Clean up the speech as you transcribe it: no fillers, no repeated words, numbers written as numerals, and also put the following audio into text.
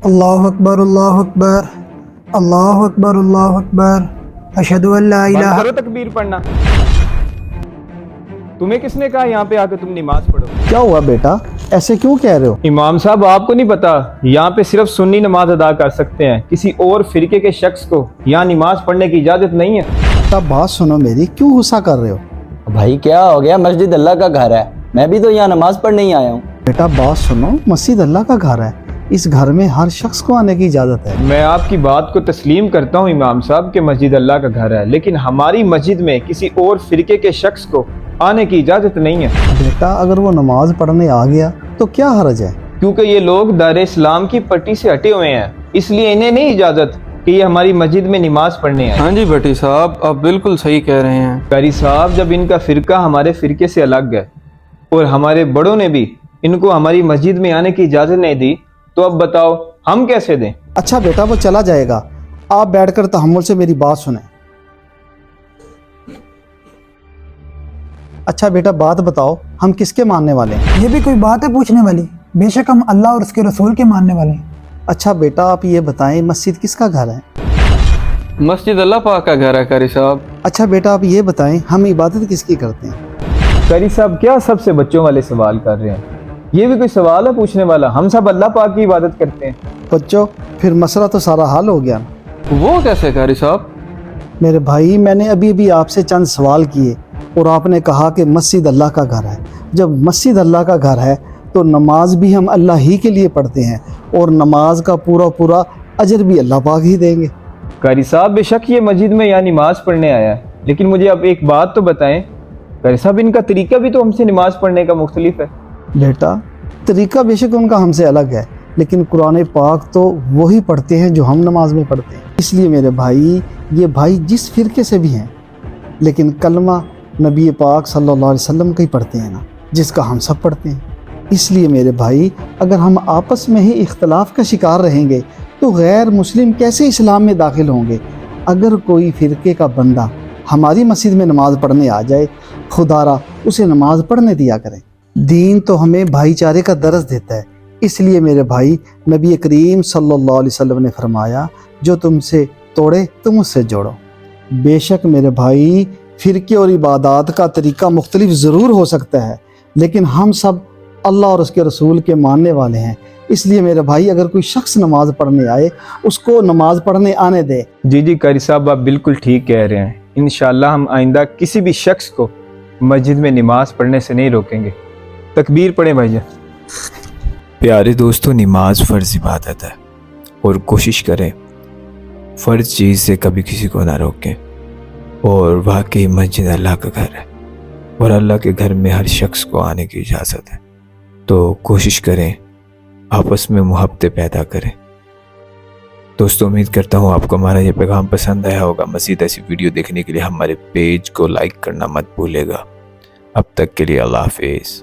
اللہ اکبر اللہ اکبر اللہ اکبر اللہ اکبر اشہدو ان لا الہ۔ بند کرو تکبیر پڑھنا۔ تمہیں کس نے کہا یہاں پہ آ کے تم نماز پڑھو؟ کیا ہوا بیٹا، ایسے کیوں کہہ رہے ہو؟ امام صاحب آپ کو نہیں پتا یہاں پہ صرف سنی نماز ادا کر سکتے ہیں، کسی اور فرقے کے شخص کو یہاں نماز پڑھنے کی اجازت نہیں ہے۔ بیٹا بات سنو میری، کیوں غصہ کر رہے ہو؟ بھائی کیا ہو گیا؟ مسجد اللہ کا گھر ہے، میں بھی تو یہاں نماز پڑھنے ہی آیا ہوں۔ بیٹا بات سنو، مسجد اللہ کا گھر ہے، اس گھر میں ہر شخص کو آنے کی اجازت ہے۔ میں آپ کی بات کو تسلیم کرتا ہوں امام صاحب کہ مسجد اللہ کا گھر ہے، لیکن ہماری مسجد میں کسی اور فرقے کے شخص کو آنے کی اجازت نہیں ہے۔ بیٹا اگر وہ نماز پڑھنے آ گیا تو کیا حرج ہے؟ کیونکہ یہ لوگ دار اسلام کی پٹی سے ہٹے ہوئے ہیں، اس لیے انہیں نہیں اجازت کہ یہ ہماری مسجد میں نماز پڑھنے آئے۔ ہاں جی بھٹی صاحب، آپ بالکل صحیح کہہ رہے ہیں۔ قاری صاحب، جب ان کا فرقہ ہمارے فرقے سے الگ ہے اور ہمارے بڑوں نے بھی ان کو ہماری مسجد میں آنے کی اجازت نہیں دی، تو اب بتاؤ ہم کیسے دیں؟ اچھا بیٹا وہ چلا جائے گا، آپ بیٹھ کر تحمل سے میری بات سنیں۔ اچھا بیٹا بات بتاؤ، ہم کس کے ماننے والے ہیں؟ یہ بھی کوئی بات ہے پوچھنے والی؟ بے شک ہم اللہ اور اس کے رسول کے ماننے والے ہیں۔ اچھا بیٹا آپ یہ بتائیں مسجد کس کا گھر ہے؟ مسجد اللہ پاک کا گھر ہے قاری صاحب۔ اچھا بیٹا آپ یہ بتائیں ہم عبادت کس کی کرتے ہیں؟ قاری صاحب کیا سب سے بچوں والے سوال کر رہے ہیں؟ یہ بھی کوئی سوال ہے پوچھنے والا؟ ہم سب اللہ پاک کی عبادت کرتے ہیں۔ بچوں پھر مسئلہ تو سارا حل ہو گیا نا۔ وہ کیسے قاری صاحب؟ میرے بھائی میں نے ابھی آپ سے چند سوال کیے اور آپ نے کہا کہ مسجد اللہ کا گھر ہے۔ جب مسجد اللہ کا گھر ہے تو نماز بھی ہم اللہ ہی کے لیے پڑھتے ہیں اور نماز کا پورا اجر بھی اللہ پاک ہی دیں گے۔ قاری صاحب بے شک یہ مسجد میں یہاں نماز پڑھنے آیا ہے، لیکن مجھے اب ایک بات تو بتائیں قاری صاحب، ان کا طریقہ بھی تو ہم سے نماز پڑھنے کا مختلف ہے۔ بیٹا طریقہ بے شک ان کا ہم سے الگ ہے، لیکن قرآن پاک تو وہی پڑھتے ہیں جو ہم نماز میں پڑھتے ہیں۔ اس لیے میرے بھائی یہ بھائی جس فرقے سے بھی ہیں لیکن کلمہ نبی پاک صلی اللہ علیہ وسلم کا ہی پڑھتے ہیں نا، جس کا ہم سب پڑھتے ہیں۔ اس لیے میرے بھائی اگر ہم آپس میں ہی اختلاف کا شکار رہیں گے تو غیر مسلم کیسے اسلام میں داخل ہوں گے؟ اگر کوئی فرقے کا بندہ ہماری مسجد میں نماز پڑھنے آ جائے، خدا را اسے نماز پڑھنے دیا کریں۔ دین تو ہمیں بھائی چارے کا درس دیتا ہے۔ اس لیے میرے بھائی نبی کریم صلی اللہ علیہ وسلم نے فرمایا جو تم سے توڑے تم اس سے جوڑو۔ بے شک میرے بھائی فرقے اور عبادات کا طریقہ مختلف ضرور ہو سکتا ہے، لیکن ہم سب اللہ اور اس کے رسول کے ماننے والے ہیں۔ اس لیے میرے بھائی اگر کوئی شخص نماز پڑھنے آئے اس کو نماز پڑھنے آنے دے۔ جی قاری صاحب آپ بالکل ٹھیک کہہ رہے ہیں، انشاءاللہ ہم آئندہ کسی بھی شخص کو مسجد میں نماز پڑھنے سے نہیں روکیں گے۔ تکبیر پڑھیں بھائی جان۔ پیارے دوستو، نماز فرض عبادت ہے اور کوشش کریں فرض چیز سے کبھی کسی کو نہ روکیں، اور واقعی مسجد اللہ کا گھر ہے اور اللہ کے گھر میں ہر شخص کو آنے کی اجازت ہے، تو کوشش کریں آپس میں محبت پیدا کریں۔ دوستو امید کرتا ہوں آپ کو ہمارا یہ پیغام پسند آیا ہوگا۔ مزید ایسی ویڈیو دیکھنے کے لیے ہمارے پیج کو لائک کرنا مت بھولے گا۔ اب تک کے لیے اللہ حافظ۔